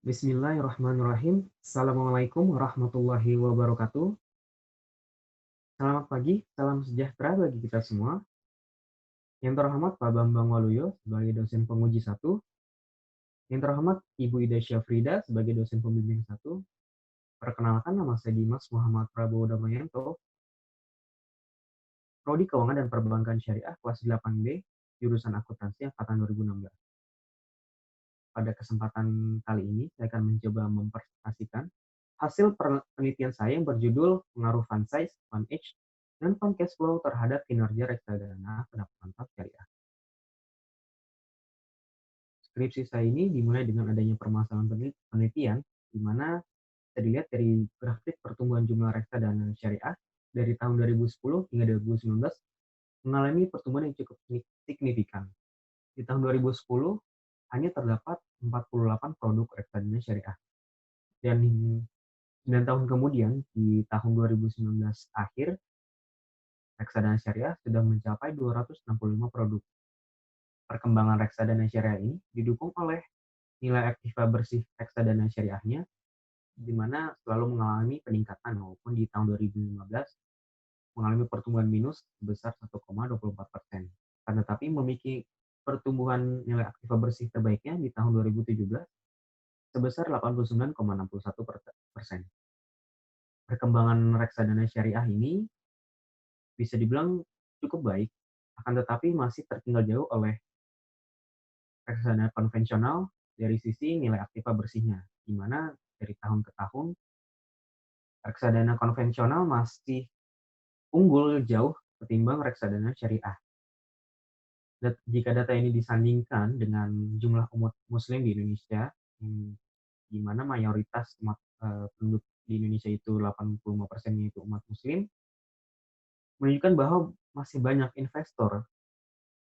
Bismillahirrahmanirrahim. Assalamualaikum warahmatullahi wabarakatuh. Selamat pagi, salam sejahtera bagi kita semua. Yang terhormat Pak Bambang Waluyo sebagai dosen penguji 1, yang terhormat Ibu Ida Syafrida sebagai dosen pembimbing 1. Perkenalkan, nama saya Dimas Muhammad Prabowo Damayanto, Prodi Keuangan dan Perbankan Syariah kelas 8B, jurusan akuntansi angkatan 2016. Pada kesempatan kali ini, saya akan mencoba mempresentasikan hasil penelitian saya yang berjudul pengaruh fund size, fund age, dan fund cash flow terhadap kinerja reksadana pendapatan tetap syariah. Skripsi saya ini dimulai dengan adanya permasalahan penelitian, di mana bisa dilihat dari grafik pertumbuhan jumlah reksadana syariah dari tahun 2010 hingga 2019 mengalami pertumbuhan yang cukup signifikan. Di tahun 2010 hanya terdapat 48 produk reksadana syariah. Dan 9 tahun kemudian, di tahun 2019 akhir, reksadana syariah sudah mencapai 265 produk. Perkembangan reksadana syariah ini didukung oleh nilai aktiva bersih reksadana syariahnya, di mana selalu mengalami peningkatan, maupun di tahun 2015 mengalami pertumbuhan minus sebesar 1,24%. Akan tetapi memiliki pertumbuhan nilai aktiva bersih terbaiknya di tahun 2017 sebesar 89,61%. Perkembangan reksadana syariah ini bisa dibilang cukup baik, akan tetapi masih tertinggal jauh oleh reksadana konvensional dari sisi nilai aktiva bersihnya, di mana dari tahun ke tahun reksadana konvensional masih unggul jauh ketimbang reksadana syariah. Jika data ini disandingkan dengan jumlah umat muslim di Indonesia, di mana mayoritas penduduk di Indonesia itu 85% itu umat muslim, menunjukkan bahwa masih banyak investor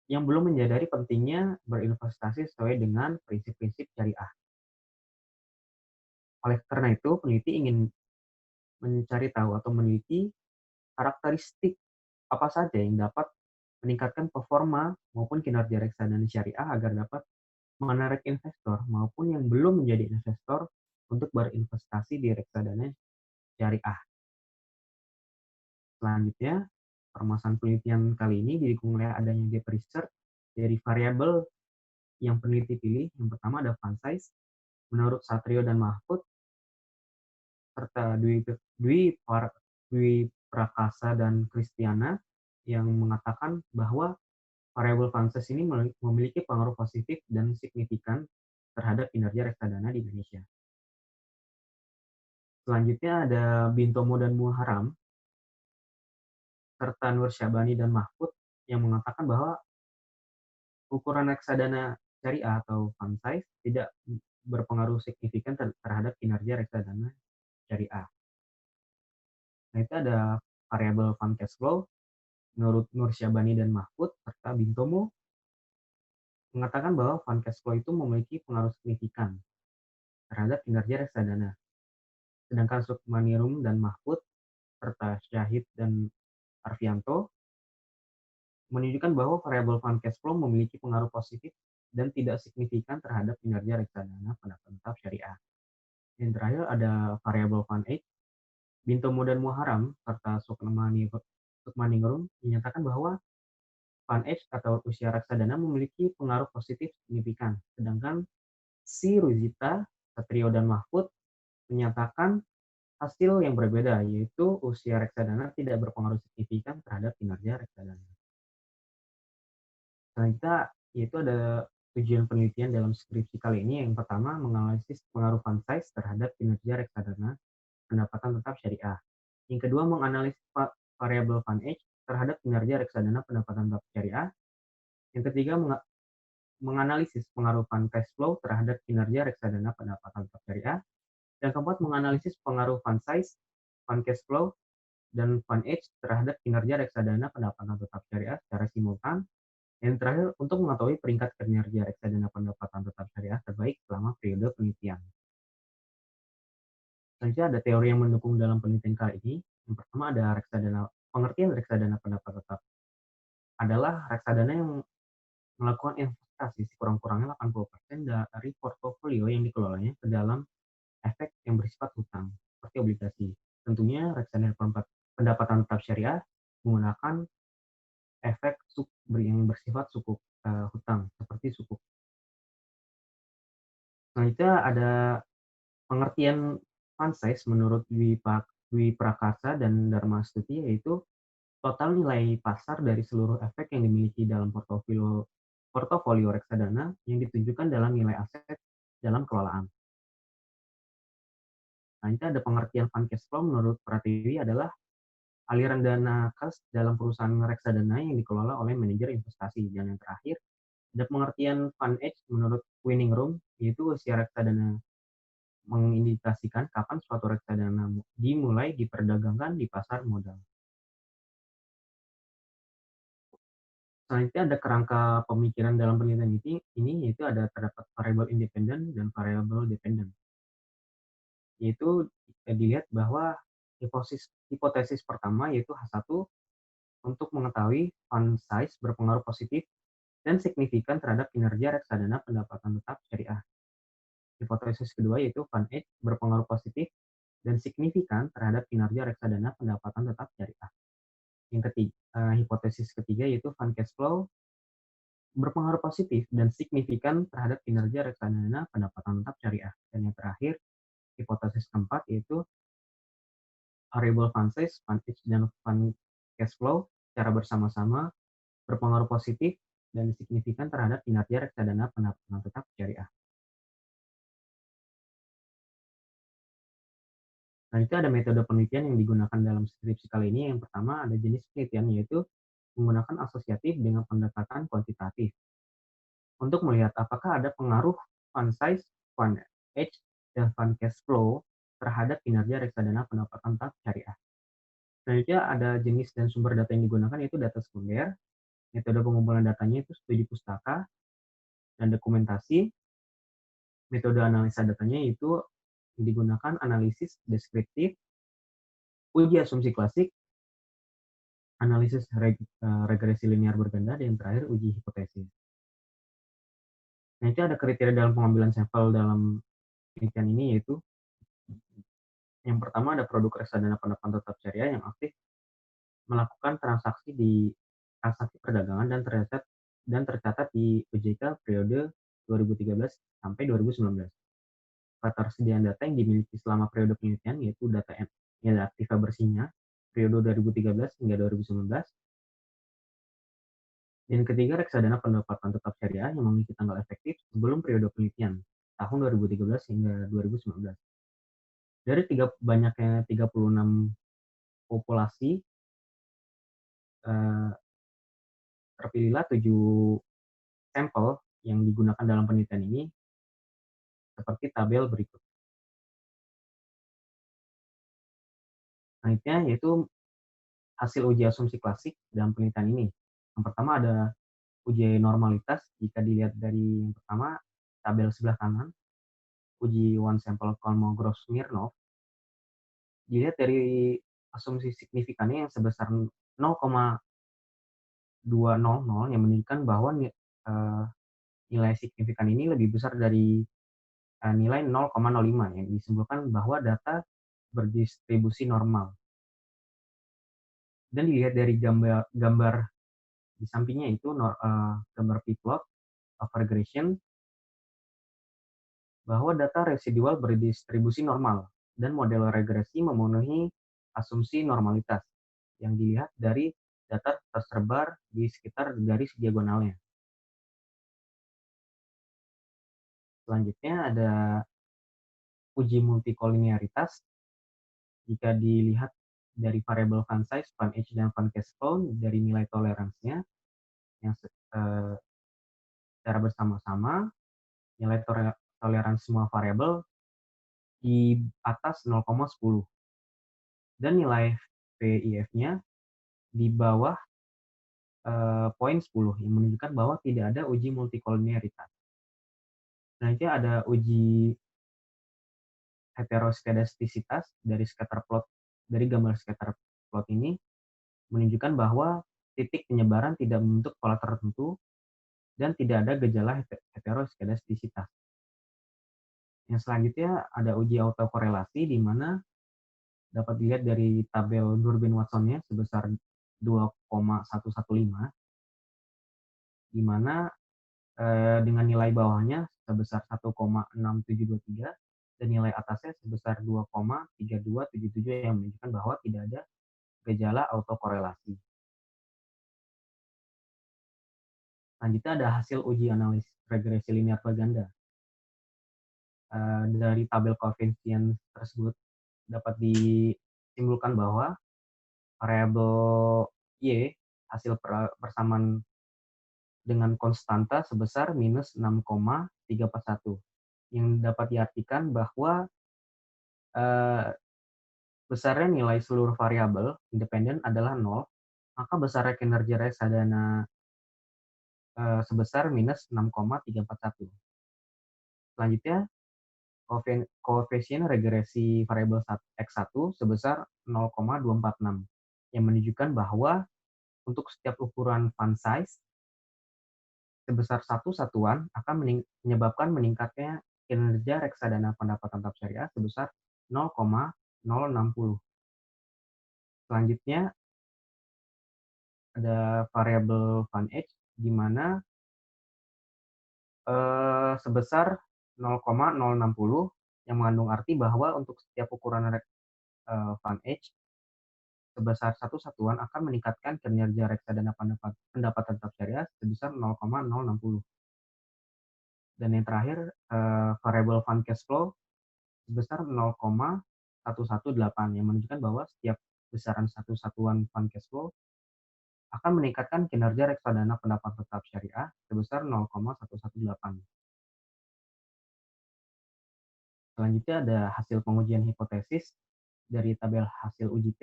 yang belum menyadari pentingnya berinvestasi sesuai dengan prinsip-prinsip syariah. Oleh karena itu, peneliti ingin mencari tahu atau meneliti karakteristik apa saja yang dapat meningkatkan performa maupun kinerja reksadana syariah agar dapat menarik investor maupun yang belum menjadi investor untuk berinvestasi di reksadana syariah. Selanjutnya, permasalahan penelitian kali ini didukung oleh adanya gap research dari variabel yang peneliti pilih. Yang pertama ada fund size. Menurut Satrio dan Mahfud, serta Dwi Prakasa dan Kristiana yang mengatakan bahwa variabel fund size ini memiliki pengaruh positif dan signifikan terhadap kinerja reksadana di Indonesia. Selanjutnya ada Bintomo dan Muharam, serta Nur Syabani dan Mahfud yang mengatakan bahwa ukuran reksadana syariah atau fund size tidak berpengaruh signifikan terhadap kinerja reksadana syariah. Nah, itu ada variabel fund cash flow. Menurut Nur Syabani dan Mahfud serta Bintomo mengatakan bahwa fund cash flow itu memiliki pengaruh signifikan terhadap kinerja reksadana. Sedangkan Sukmanirum dan Mahfud serta Syahid dan Arfianto menunjukkan bahwa variabel fund cash flow memiliki pengaruh positif dan tidak signifikan terhadap kinerja reksadana pendapatan tetap syariah. Yang terakhir ada variabel fund age. Bintomo dan Muharam serta Sukmaningrum menyatakan bahwa fund age atau usia reksadana memiliki pengaruh positif signifikan. Sedangkan si Ruzita, Satrio dan Mahfud menyatakan hasil yang berbeda, yaitu usia reksadana tidak berpengaruh signifikan terhadap kinerja reksadana. Selanjutnya, yaitu ada tujuan penelitian dalam skripsi kali ini. Yang pertama, menganalisis pengaruh fund size terhadap kinerja reksadana pendapatan tetap syariah. Yang kedua, menganalisis variabel fund age terhadap kinerja reksadana pendapatan tetap syariah. Yang ketiga, menganalisis pengaruh fund cash flow terhadap kinerja reksadana pendapatan tetap syariah. Yang keempat, menganalisis pengaruh fund size, fund cash flow, dan fund age terhadap kinerja reksadana pendapatan tetap syariah secara simultan. Yang terakhir, untuk mengetahui peringkat kinerja reksadana pendapatan tetap syariah terbaik selama periode penelitian. Selanjutnya ada teori yang mendukung dalam penelitian kali ini. Yang pertama ada pengertian reksadana pendapat tetap adalah reksadana yang melakukan investasi sekurang-kurangnya 80% dari portofolio yang dikelolanya ke dalam efek yang bersifat hutang, seperti obligasi. Tentunya reksadana pendapatan tetap syariah menggunakan efek yang bersifat sukuk hutang, seperti sukuk. Selanjutnya ada pengertian fund size menurut Dwi Prakasa dan Dharma Stuti, yaitu total nilai pasar dari seluruh efek yang dimiliki dalam portofolio reksadana yang ditunjukkan dalam nilai aset dalam kelolaan. Selanjutnya ada pengertian fund cash flow menurut Pratiwi adalah aliran dana kas dalam perusahaan reksadana yang dikelola oleh manajer investasi. Dan yang terakhir, ada pengertian fund age menurut Winning Room, yaitu usia reksadana mengindikasikan kapan suatu reksadana dimulai diperdagangkan di pasar modal. Selanjutnya ada kerangka pemikiran dalam penelitian ini yaitu ada terdapat variabel independen dan variabel dependen. Yaitu dilihat bahwa hipotesis pertama yaitu H1 untuk mengetahui fund size berpengaruh positif dan signifikan terhadap kinerja reksadana pendapatan tetap syariah. Hipotesis kedua yaitu fund age berpengaruh positif dan signifikan terhadap kinerja reksadana pendapatan tetap syariah. Yang ketiga, hipotesis ketiga yaitu fund cash flow berpengaruh positif dan signifikan terhadap kinerja reksadana pendapatan tetap syariah. Dan yang terakhir, hipotesis keempat yaitu variable fund size, fund age, dan fund cash flow secara bersama-sama berpengaruh positif dan signifikan terhadap kinerja reksadana pendapatan tetap syariah. Nah, itu ada metode penelitian yang digunakan dalam skripsi kali ini. Yang pertama ada jenis penelitian yaitu menggunakan asosiatif dengan pendekatan kuantitatif untuk melihat apakah ada pengaruh fund size, fund age, dan fund cash flow terhadap kinerja reksadana pendapatan tetap syariah. Selanjutnya ada jenis dan sumber data yang digunakan yaitu data sekunder. Metode pengumpulan datanya itu studi pustaka dan dokumentasi. Metode analisa datanya itu digunakan analisis deskriptif, uji asumsi klasik, analisis regresi linear berganda, dan yang terakhir uji hipotesis. Nah, itu ada kriteria dalam pengambilan sampel dalam penelitian ini yaitu yang pertama ada produk reksadana pendapatan tetap syariah yang aktif melakukan transaksi perdagangan dan tercatat di OJK periode 2013 sampai 2019. Ketersediaan data yang dimiliki selama periode penelitian yaitu data aktiva bersihnya periode 2013 hingga 2019. Dan ketiga, reksadana pendapatan tetap syariah yang memiliki tanggal efektif sebelum periode penelitian tahun 2013 hingga 2019. Dari banyaknya 36 populasi, terpilihlah 7 sampel yang digunakan dalam penelitian ini seperti tabel berikut. Selanjutnya yaitu hasil uji asumsi klasik dalam penelitian ini. Yang pertama ada uji normalitas. Jika dilihat dari yang pertama tabel sebelah kanan, uji one sample Kolmogorov-Smirnov, dilihat dari asumsi signifikannya yang sebesar 0,200 yang menunjukkan bahwa nilai signifikan ini lebih besar dari nilai 0,05 yang disimpulkan bahwa data berdistribusi normal. Dan dilihat dari gambar di sampingnya itu gambar p-plot of regression bahwa data residual berdistribusi normal dan model regresi memenuhi asumsi normalitas yang dilihat dari data tersebar di sekitar garis diagonalnya. Selanjutnya ada uji multikolinearitas. Jika dilihat dari variabel fund size, fund age, dan fund cash flow dari nilai toleransinya yang secara bersama-sama nilai toleransi semua variabel di atas 0,10 dan nilai VIF-nya di bawah poin 10 yang menunjukkan bahwa tidak ada uji multikolinearitas. Selanjutnya ada uji heteroskedastisitas dari gambar scatter plot ini menunjukkan bahwa titik penyebaran tidak membentuk pola tertentu dan tidak ada gejala heteroskedastisitas. Yang selanjutnya ada uji autokorelasi di mana dapat dilihat dari tabel Durbin-Watsonnya sebesar 2,115, di mana dengan nilai bawahnya sebesar 1,6723 dan nilai atasnya sebesar 2,3277 yang menunjukkan bahwa tidak ada gejala autokorelasi. Selanjutnya ada hasil uji analisis regresi linear berganda. Dari tabel koefisien tersebut dapat disimpulkan bahwa variabel Y hasil persamaan dengan konstanta sebesar minus 6,341 yang dapat diartikan bahwa eh, besarnya nilai seluruh variabel independen adalah 0, maka besarnya kinerja reksadana sebesar minus 6,341. Selanjutnya, koefisien regresi variabel X1 sebesar 0,246 yang menunjukkan bahwa untuk setiap ukuran fund size sebesar satu satuan akan menyebabkan meningkatnya kinerja reksadana pendapatan tetap syariah sebesar 0,060. Selanjutnya ada variabel fund age di mana sebesar 0,060 yang mengandung arti bahwa untuk setiap ukuran fund age sebesar satu satuan akan meningkatkan kinerja reksadana pendapatan tetap syariah sebesar 0,060. Dan yang terakhir variabel fund cash flow sebesar 0,118 yang menunjukkan bahwa setiap besaran satu satuan fund cash flow akan meningkatkan kinerja reksadana pendapatan tetap syariah sebesar 0,118. Selanjutnya ada hasil pengujian hipotesis dari tabel hasil uji T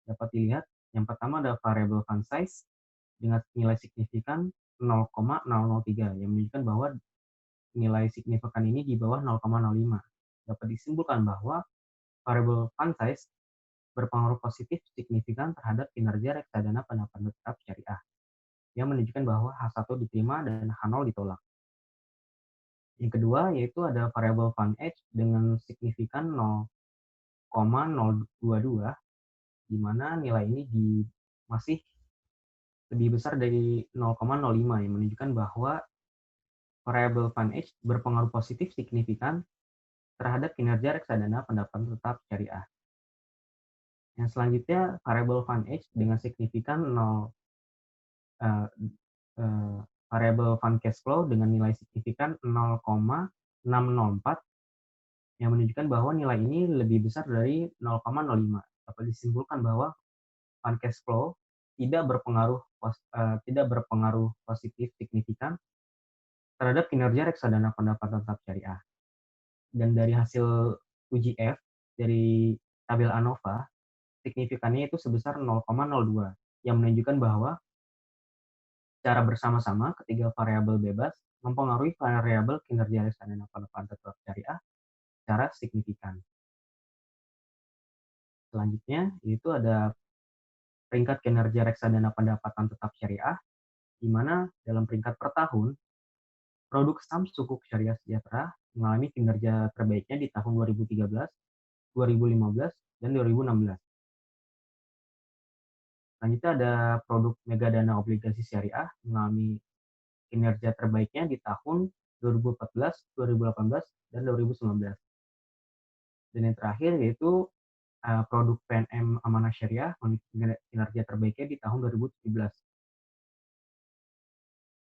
dapat dilihat. Yang pertama ada variable fund size dengan nilai signifikan 0,003 yang menunjukkan bahwa nilai signifikan ini di bawah 0,05. Dapat disimpulkan bahwa variable fund size berpengaruh positif signifikan terhadap kinerja reksadana pendapatan tetap syariah yang menunjukkan bahwa H1 diterima dan H0 ditolak. Yang kedua yaitu ada variable fund age dengan signifikan 0,022 di mana nilai ini masih lebih besar dari 0,05 yang menunjukkan bahwa variable fund age berpengaruh positif signifikan terhadap kinerja reksadana pendapatan tetap syariah. Yang selanjutnya variable fund age dengan signifikan 0 uh, uh, variable fund cash flow dengan nilai signifikan 0,604 yang menunjukkan bahwa nilai ini lebih besar dari 0,05. Dapat disimpulkan bahwa fund cash flow tidak berpengaruh positif signifikan terhadap kinerja reksadana pendapatan tetap syariah. Dan dari hasil uji F dari tabel ANOVA, signifikannya itu sebesar 0,02 yang menunjukkan bahwa secara bersama-sama ketiga variabel bebas mempengaruhi variabel kinerja reksadana pendapatan tetap syariah secara signifikan. Selanjutnya, itu ada peringkat kinerja reksadana pendapatan tetap syariah, di mana dalam peringkat per tahun, produk saham sukuk syariah sejahtera mengalami kinerja terbaiknya di tahun 2013, 2015, dan 2016. Selanjutnya ada produk megadana obligasi syariah mengalami kinerja terbaiknya di tahun 2014, 2018, dan 2019. Dan yang terakhir yaitu produk PNM Amanah Syariah memiliki kinerja terbaiknya di tahun 2017.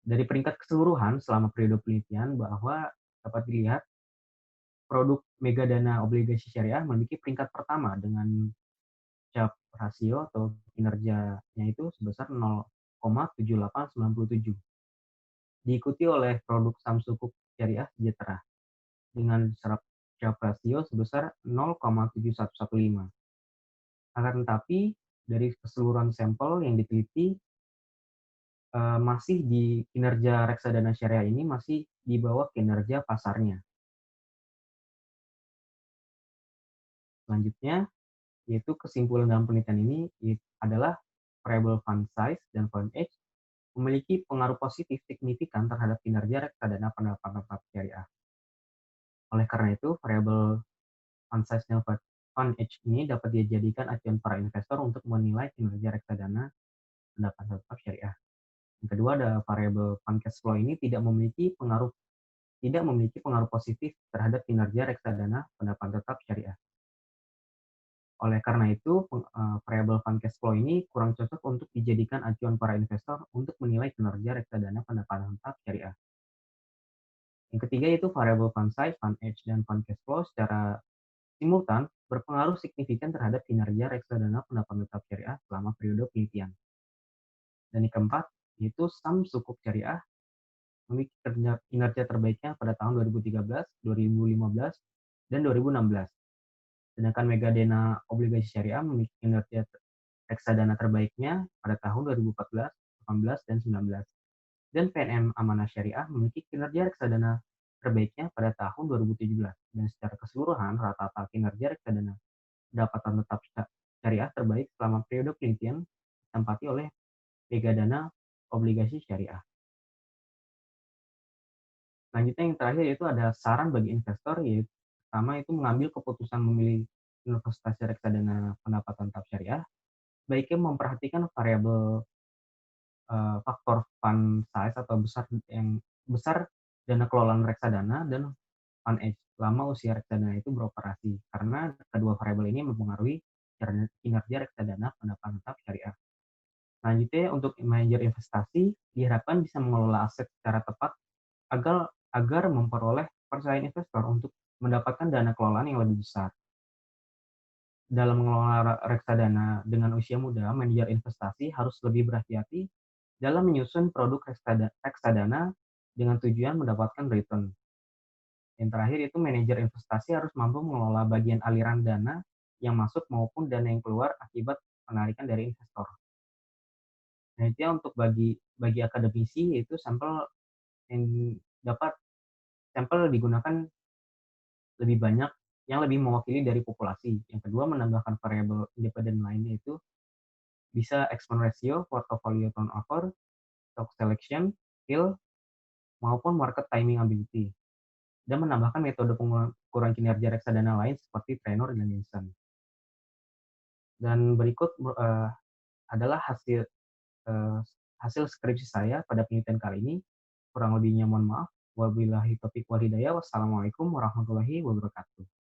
Dari peringkat keseluruhan selama periode penelitian bahwa dapat dilihat produk megadana obligasi syariah memiliki peringkat pertama dengan Sharpe rasio atau kinerjanya itu sebesar 0,7897. Diikuti oleh produk saham sukuk syariah sejahtera dengan Sharpe rasio sebesar 0,7115. Akan tetapi dari keseluruhan sampel yang diteliti masih di kinerja reksadana syariah ini masih di bawah kinerja pasarnya. Selanjutnya, yaitu kesimpulan dalam penelitian ini adalah variable fund size dan fund age memiliki pengaruh positif signifikan terhadap kinerja reksadana pendapatan tetap syariah. Oleh karena itu, variabel fund size dan fund age ini dapat dijadikan acuan para investor untuk menilai kinerja reksadana pendapatan tetap syariah. Yang kedua ada variabel fund cash flow ini tidak memiliki pengaruh positif terhadap kinerja reksadana pendapatan tetap syariah. Oleh karena itu, variabel fund cash flow ini kurang cocok untuk dijadikan acuan para investor untuk menilai kinerja reksadana pendapatan tetap syariah. Yang ketiga yaitu variabel fund size, fund age, dan fund cash flow secara simultan berpengaruh signifikan terhadap kinerja reksadana pendapatan tetap syariah selama periode penelitian. Dan yang keempat, yaitu saham sukuk syariah memiliki kinerja terbaiknya pada tahun 2013, 2015, dan 2016. Sedangkan Megadena obligasi syariah memiliki kinerja reksadana terbaiknya pada tahun 2014, 18, dan 19. Dan PNM Amanah Syariah memiliki kinerja reksadana terbaiknya pada tahun 2017. Dan secara keseluruhan, rata-rata kinerja reksadana pendapatan tetap syariah terbaik selama periode penelitian ditempati oleh Megadana obligasi syariah. Selanjutnya yang terakhir yaitu ada saran bagi investor, yaitu pertama itu mengambil keputusan memilih investasi reksadana pendapatan tetap syariah, baiknya memperhatikan variabel faktor fund size atau besar dana kelolaan reksadana dan fund age selama usia reksadana itu beroperasi, karena kedua variabel ini mempengaruhi kinerja reksadana pendapatan tetap syariah. Selanjutnya untuk manajer investasi diharapkan bisa mengelola aset secara tepat agar agar memperoleh kepercayaan investor untuk mendapatkan dana kelolaan yang lebih besar. Dalam mengelola reksadana dengan usia muda, manajer investasi harus lebih berhati-hati dalam menyusun produk reksadana dengan tujuan mendapatkan return. Yang terakhir itu manajer investasi harus mampu mengelola bagian aliran dana yang masuk maupun dana yang keluar akibat penarikan dari investor. Nah, itu ya untuk bagi akademisi yaitu sampel yang dapat sampel digunakan lebih banyak yang lebih mewakili dari populasi. Yang kedua, menambahkan variabel independen lainnya itu bisa expense ratio, portfolio turnover, stock selection, skill, maupun market timing ability. Dan menambahkan metode pengukuran kinerja reksadana lain seperti Trainor dan Nielsen. Dan berikut adalah eh, hasil skripsi saya pada penelitian kali ini. Kurang lebihnya mohon maaf. Wabillahi taufiq wal hidayah. Wassalamualaikum warahmatullahi wabarakatuh.